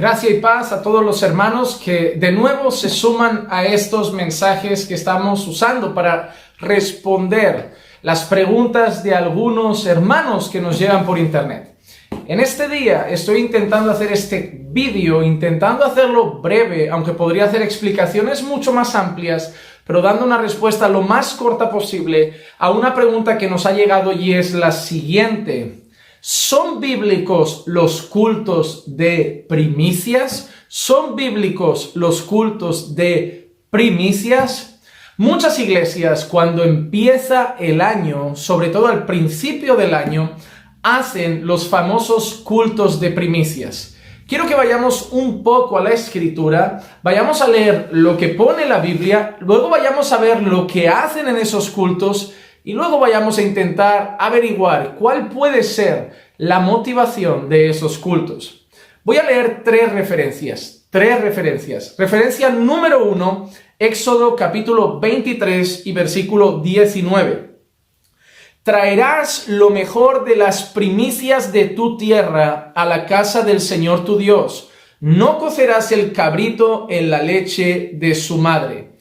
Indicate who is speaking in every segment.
Speaker 1: Gracia y paz a todos los hermanos que de nuevo se suman a estos mensajes que estamos usando para responder las preguntas de algunos hermanos que nos llegan por internet. En este día estoy intentando hacer este vídeo, intentando hacerlo breve, aunque podría hacer explicaciones mucho más amplias, pero dando una respuesta lo más corta posible a una pregunta que nos ha llegado y es la siguiente. ¿Son bíblicos los cultos de primicias? ¿Son bíblicos los cultos de primicias? Muchas iglesias, cuando empieza el año, sobre todo al principio del año, hacen los famosos cultos de primicias. Quiero que vayamos un poco a la Escritura, vayamos a leer lo que pone la Biblia, luego vayamos a ver lo que hacen en esos cultos y luego vayamos a intentar averiguar cuál puede ser la motivación de esos cultos. Voy a leer tres referencias. Referencia número 1, Éxodo capítulo 23 y versículo 19. Traerás lo mejor de las primicias de tu tierra a la casa del Señor tu Dios. No cocerás el cabrito en la leche de su madre.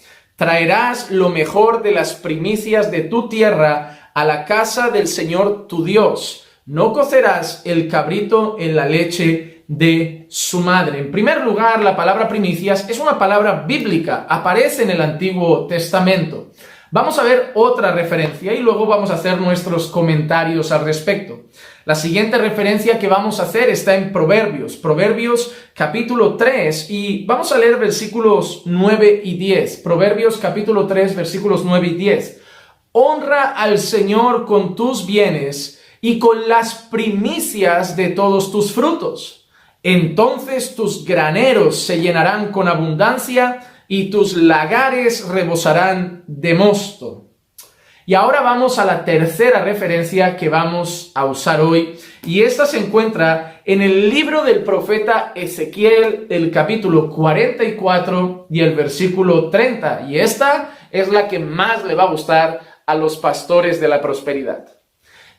Speaker 1: Traerás lo mejor de las primicias de tu tierra a la casa del Señor tu Dios. No cocerás el cabrito en la leche de su madre. En primer lugar, la palabra primicias es una palabra bíblica, aparece en el Antiguo Testamento. Vamos a ver otra referencia y luego vamos a hacer nuestros comentarios al respecto. La siguiente referencia que vamos a hacer está en Proverbios capítulo 3 y vamos a leer versículos 9 y 10. Proverbios capítulo 3 versículos 9 y 10. Honra al Señor con tus bienes y con las primicias de todos tus frutos. Entonces tus graneros se llenarán con abundancia y tus lagares rebosarán de mosto. Y ahora vamos a la tercera referencia que vamos a usar hoy, y esta se encuentra en el libro del profeta Ezequiel, el capítulo 44 y el versículo 30, y esta es la que más le va a gustar a los pastores de la prosperidad.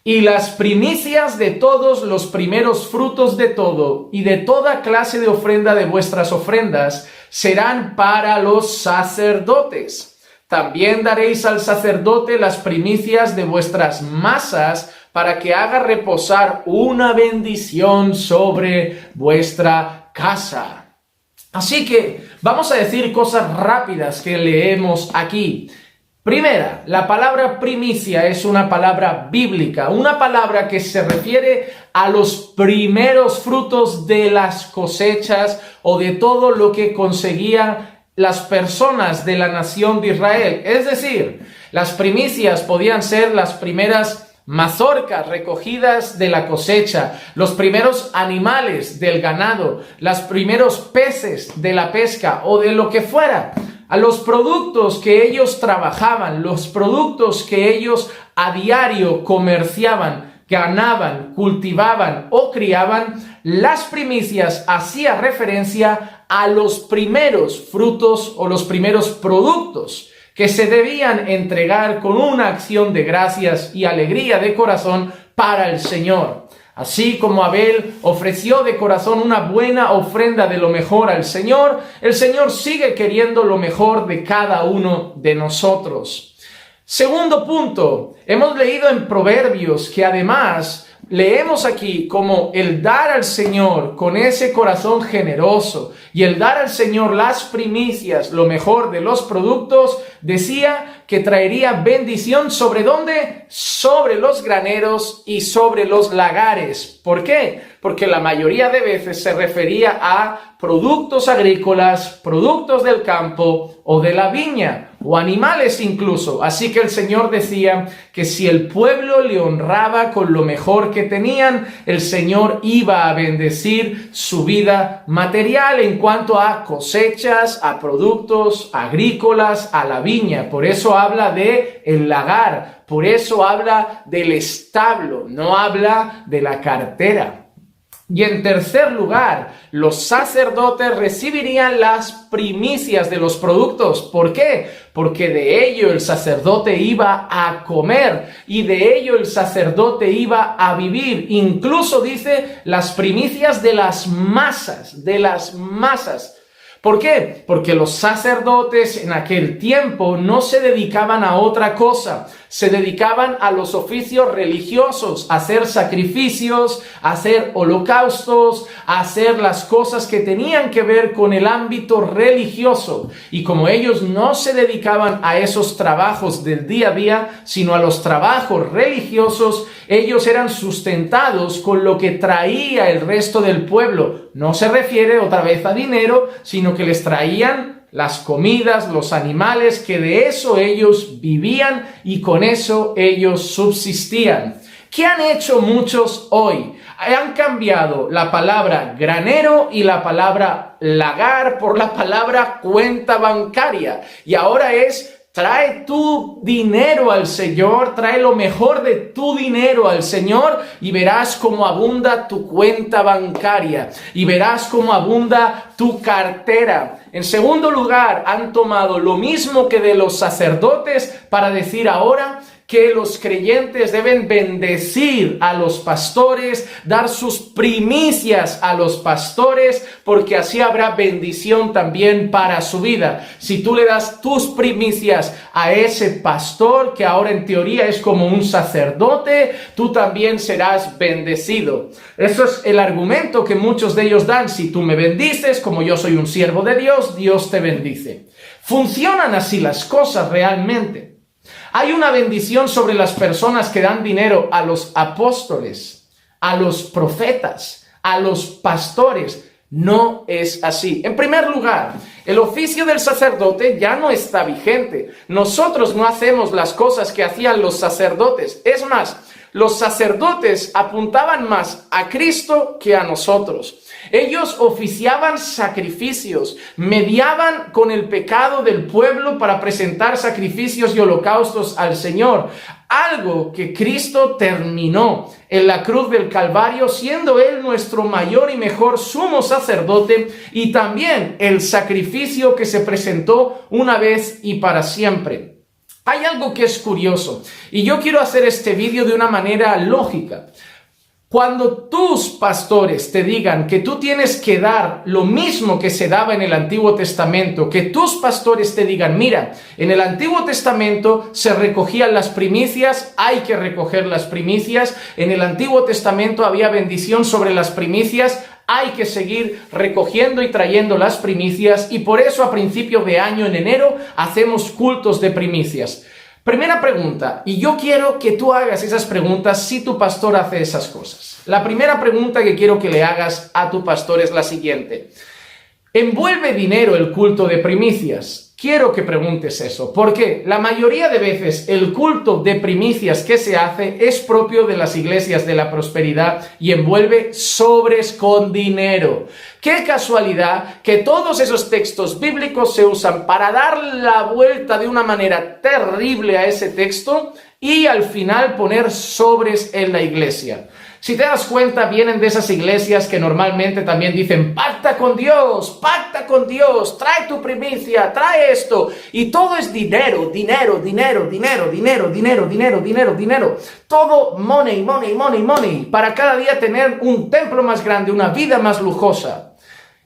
Speaker 1: Y las primicias de todos los primeros frutos de todo y de toda clase de ofrenda de vuestras ofrendas serán para los sacerdotes. También daréis al sacerdote las primicias de vuestras masas para que haga reposar una bendición sobre vuestra casa. Así que vamos a decir cosas rápidas que leemos aquí. Primera, la palabra primicia es una palabra bíblica, una palabra que se refiere a los primeros frutos de las cosechas o de todo lo que conseguían las personas de la nación de Israel. Es decir, las primicias podían ser las primeras mazorcas recogidas de la cosecha, los primeros animales del ganado, los primeros peces de la pesca o de lo que fuera. A los productos que ellos trabajaban, los productos que ellos a diario comerciaban, ganaban, cultivaban o criaban, las primicias hacía referencia a los primeros frutos o los primeros productos que se debían entregar con una acción de gracias y alegría de corazón para el Señor. Así como Abel ofreció de corazón una buena ofrenda de lo mejor al Señor, el Señor sigue queriendo lo mejor de cada uno de nosotros. Segundo punto, hemos leído en Proverbios que además leemos aquí como el dar al Señor con ese corazón generoso y el dar al Señor las primicias, lo mejor de los productos, decía que traería bendición ¿sobre dónde? Sobre los graneros y sobre los lagares. ¿Por qué? Porque la mayoría de veces se refería a productos agrícolas, productos del campo o de la viña o animales incluso. Así que el Señor decía que si el pueblo le honraba con lo mejor que tenían, el Señor iba a bendecir su vida material en cuanto a cosechas, a productos agrícolas, a la viña. Por eso habla de el lagar, por eso habla del establo, no habla de la cartera. Y en tercer lugar, los sacerdotes recibirían las primicias de los productos. ¿Por qué? Porque de ello el sacerdote iba a comer y de ello el sacerdote iba a vivir. Incluso dice las primicias de las masas, ¿Por qué? Porque los sacerdotes en aquel tiempo no se dedicaban a otra cosa, se dedicaban a los oficios religiosos, a hacer sacrificios, a hacer holocaustos, a hacer las cosas que tenían que ver con el ámbito religioso. Y como ellos no se dedicaban a esos trabajos del día a día, sino a los trabajos religiosos, ellos eran sustentados con lo que traía el resto del pueblo. No se refiere otra vez a dinero, sino que les traían las comidas, los animales, que de eso ellos vivían y con eso ellos subsistían. ¿Qué han hecho muchos hoy? Han cambiado la palabra granero y la palabra lagar por la palabra cuenta bancaria. Y ahora es: trae tu dinero al Señor, trae lo mejor de tu dinero al Señor y verás cómo abunda tu cuenta bancaria y verás cómo abunda tu cartera. En segundo lugar, han tomado lo mismo que de los sacerdotes para decir ahora que los creyentes deben bendecir a los pastores, dar sus primicias a los pastores, porque así habrá bendición también para su vida. Si tú le das tus primicias a ese pastor, que ahora en teoría es como un sacerdote, tú también serás bendecido. Eso es el argumento que muchos de ellos dan: si tú me bendices, como yo soy un siervo de Dios, Dios te bendice. Funcionan así las cosas realmente. Hay una bendición sobre las personas que dan dinero a los apóstoles, a los profetas, a los pastores. No es así. En primer lugar, el oficio del sacerdote ya no está vigente. Nosotros no hacemos las cosas que hacían los sacerdotes. Es más, los sacerdotes apuntaban más a Cristo que a nosotros. Ellos oficiaban sacrificios, mediaban con el pecado del pueblo para presentar sacrificios y holocaustos al Señor. Algo que Cristo terminó en la cruz del Calvario, siendo Él nuestro mayor y mejor sumo sacerdote y también el sacrificio que se presentó una vez y para siempre. Hay algo que es curioso y yo quiero hacer este vídeo de una manera lógica. Cuando tus pastores te digan que tú tienes que dar lo mismo que se daba en el Antiguo Testamento, que tus pastores te digan: mira, en el Antiguo Testamento se recogían las primicias, hay que recoger las primicias, en el Antiguo Testamento había bendición sobre las primicias, hay que seguir recogiendo y trayendo las primicias, y por eso a principio de año, en enero, hacemos cultos de primicias. Primera pregunta, y yo quiero que tú hagas esas preguntas si tu pastor hace esas cosas. La primera pregunta que quiero que le hagas a tu pastor es la siguiente: ¿envuelve dinero el culto de primicias? Quiero que preguntes eso, porque la mayoría de veces el culto de primicias que se hace es propio de las iglesias de la prosperidad y envuelve sobres con dinero. Qué casualidad que todos esos textos bíblicos se usan para dar la vuelta de una manera terrible a ese texto y al final poner sobres en la iglesia. Si te das cuenta, vienen de esas iglesias que normalmente también dicen: pacta con Dios, trae tu primicia, trae esto. Y todo es dinero, dinero, dinero, dinero, dinero, dinero, dinero, dinero, dinero. Todo money, money, money, money, para cada día tener un templo más grande, una vida más lujosa.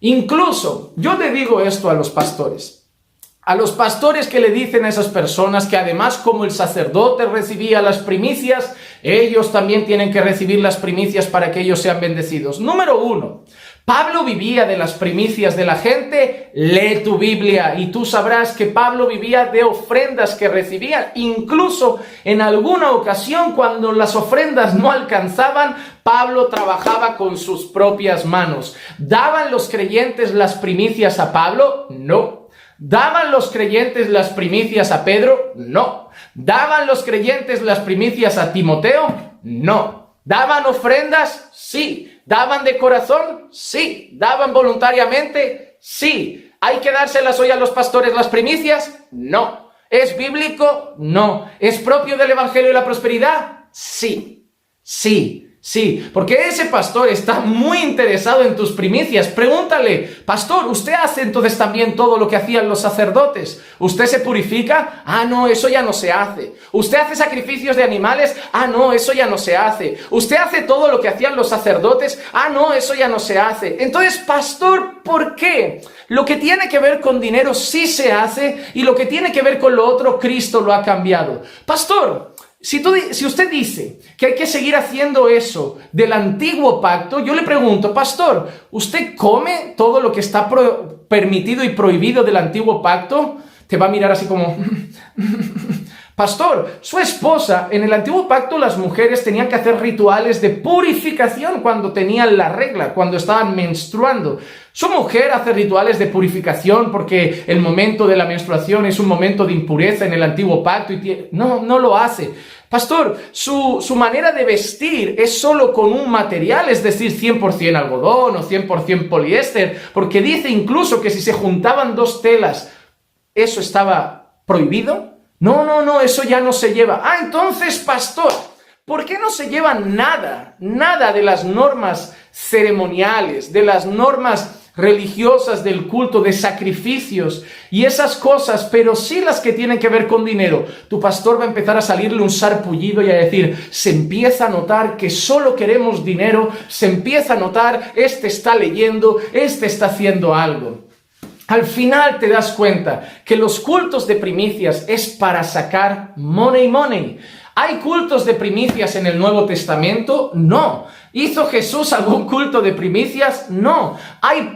Speaker 1: Incluso, yo le digo esto a los pastores. A los pastores que le dicen a esas personas que además, como el sacerdote recibía las primicias, ellos también tienen que recibir las primicias para que ellos sean bendecidos. Número 1, Pablo vivía de las primicias de la gente. Lee tu Biblia y tú sabrás que Pablo vivía de ofrendas que recibía. Incluso en alguna ocasión, cuando las ofrendas no alcanzaban, Pablo trabajaba con sus propias manos. ¿Daban los creyentes las primicias a Pablo? No. ¿Daban los creyentes las primicias a Pedro? No. ¿Daban los creyentes las primicias a Timoteo? No. ¿Daban ofrendas? Sí. ¿Daban de corazón? Sí. ¿Daban voluntariamente? Sí. ¿Hay que dárselas hoy a los pastores las primicias? No. ¿Es bíblico? No. ¿Es propio del Evangelio y la prosperidad? Sí. Sí. Sí, porque ese pastor está muy interesado en tus primicias. Pregúntale, pastor, ¿usted hace entonces también todo lo que hacían los sacerdotes? ¿Usted se purifica? Ah, no, eso ya no se hace. ¿Usted hace sacrificios de animales? Ah, no, eso ya no se hace. ¿Usted hace todo lo que hacían los sacerdotes? Ah, no, eso ya no se hace. Entonces, pastor, ¿por qué? Lo que tiene que ver con dinero sí se hace y lo que tiene que ver con lo otro, Cristo lo ha cambiado. Pastor, si usted dice que hay que seguir haciendo eso del antiguo pacto, yo le pregunto, pastor, ¿usted come todo lo que está permitido y prohibido del antiguo pacto? Te va a mirar así como... Pastor, su esposa, en el antiguo pacto las mujeres tenían que hacer rituales de purificación cuando tenían la regla, cuando estaban menstruando. Su mujer hace rituales de purificación porque el momento de la menstruación es un momento de impureza en el antiguo pacto y no lo hace. Pastor, su manera de vestir es solo con un material, es decir, 100% algodón o 100% poliéster, porque dice incluso que si se juntaban dos telas, ¿eso estaba prohibido? No, eso ya no se lleva. Ah, entonces, pastor, ¿por qué no se lleva nada de las normas ceremoniales, de las normas religiosas del culto, de sacrificios y esas cosas, pero sí las que tienen que ver con dinero? Tu pastor va a empezar a salirle un sarpullido y a decir, se empieza a notar que solo queremos dinero, se empieza a notar, este está leyendo, este está haciendo algo. Al final te das cuenta que los cultos de primicias es para sacar money. ¿Hay cultos de primicias en el Nuevo Testamento? No. ¿Hizo Jesús algún culto de primicias? No.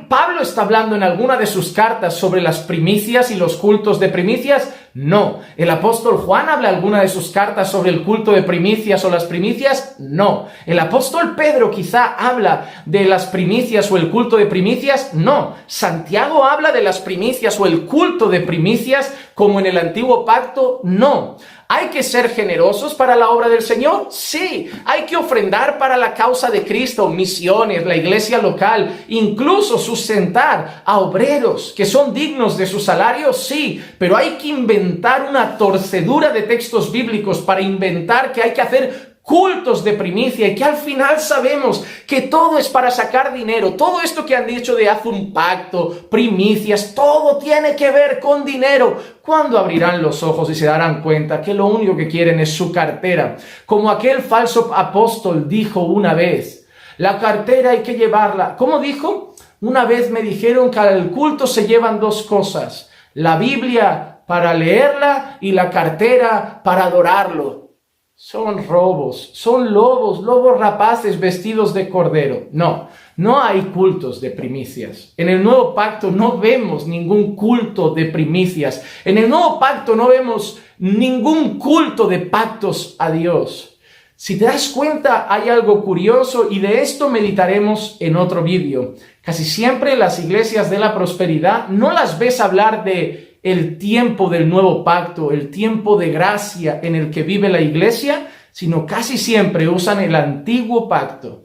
Speaker 1: ¿Pablo está hablando en alguna de sus cartas sobre las primicias y los cultos de primicias? No. ¿El apóstol Juan habla alguna de sus cartas sobre el culto de primicias o las primicias? No. ¿El apóstol Pedro quizá habla de las primicias o el culto de primicias? No. ¿Santiago habla de las primicias o el culto de primicias como en el antiguo pacto? No. ¿Hay que ser generosos para la obra del Señor? Sí. ¿Hay que ofrendar para la causa de Cristo, misiones, la iglesia local, incluso sustentar a obreros que son dignos de su salario? Sí. Pero hay que inventar una torcedura de textos bíblicos para inventar que hay que hacer cultos de primicia y que al final sabemos que todo es para sacar dinero. Todo esto que han dicho de haz un pacto, primicias, todo tiene que ver con dinero. ¿Cuándo abrirán los ojos y se darán cuenta que lo único que quieren es su cartera? Como aquel falso apóstol dijo una vez, la cartera hay que llevarla. ¿Cómo dijo? Una vez me dijeron que al culto se llevan dos cosas, la Biblia para leerla y la cartera para adorarlo. Son robos, son lobos rapaces vestidos de cordero. No hay cultos de primicias. En el nuevo pacto no vemos ningún culto de primicias. En el nuevo pacto no vemos ningún culto de pactos a Dios. Si te das cuenta, hay algo curioso y de esto meditaremos en otro vídeo. Casi siempre las iglesias de la prosperidad no las ves hablar de el tiempo del nuevo pacto, el tiempo de gracia en el que vive la iglesia, sino casi siempre usan el antiguo pacto.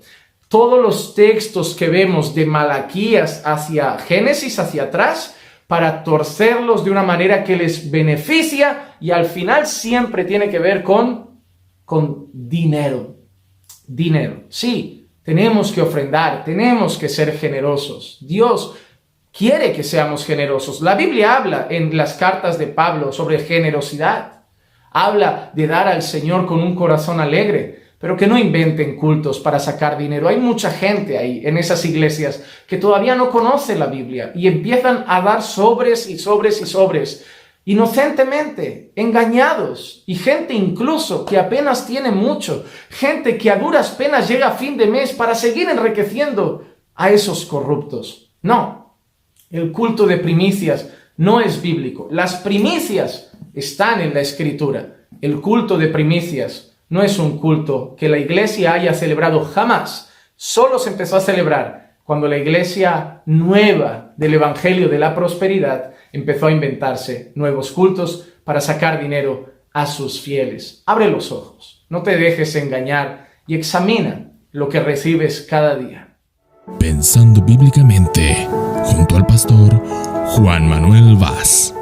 Speaker 1: Todos los textos que vemos de Malaquías hacia Génesis, hacia atrás, para torcerlos de una manera que les beneficia y al final siempre tiene que ver con dinero. Dinero. Sí, tenemos que ofrendar, tenemos que ser generosos. Dios quiere que seamos generosos. La Biblia habla en las cartas de Pablo sobre generosidad. Habla de dar al Señor con un corazón alegre, pero que no inventen cultos para sacar dinero. Hay mucha gente ahí en esas iglesias que todavía no conoce la Biblia y empiezan a dar sobres y sobres y sobres, inocentemente, engañados, y gente incluso que apenas tiene mucho, gente que a duras penas llega a fin de mes para seguir enriqueciendo a esos corruptos. No. El culto de primicias no es bíblico. Las primicias están en la Escritura. El culto de primicias no es un culto que la iglesia haya celebrado jamás. Solo se empezó a celebrar cuando la iglesia nueva del Evangelio de la Prosperidad empezó a inventarse nuevos cultos para sacar dinero a sus fieles. Abre los ojos, no te dejes engañar y examina lo que recibes cada día.
Speaker 2: Pensando bíblicamente, junto al pastor Juan Manuel Vaz.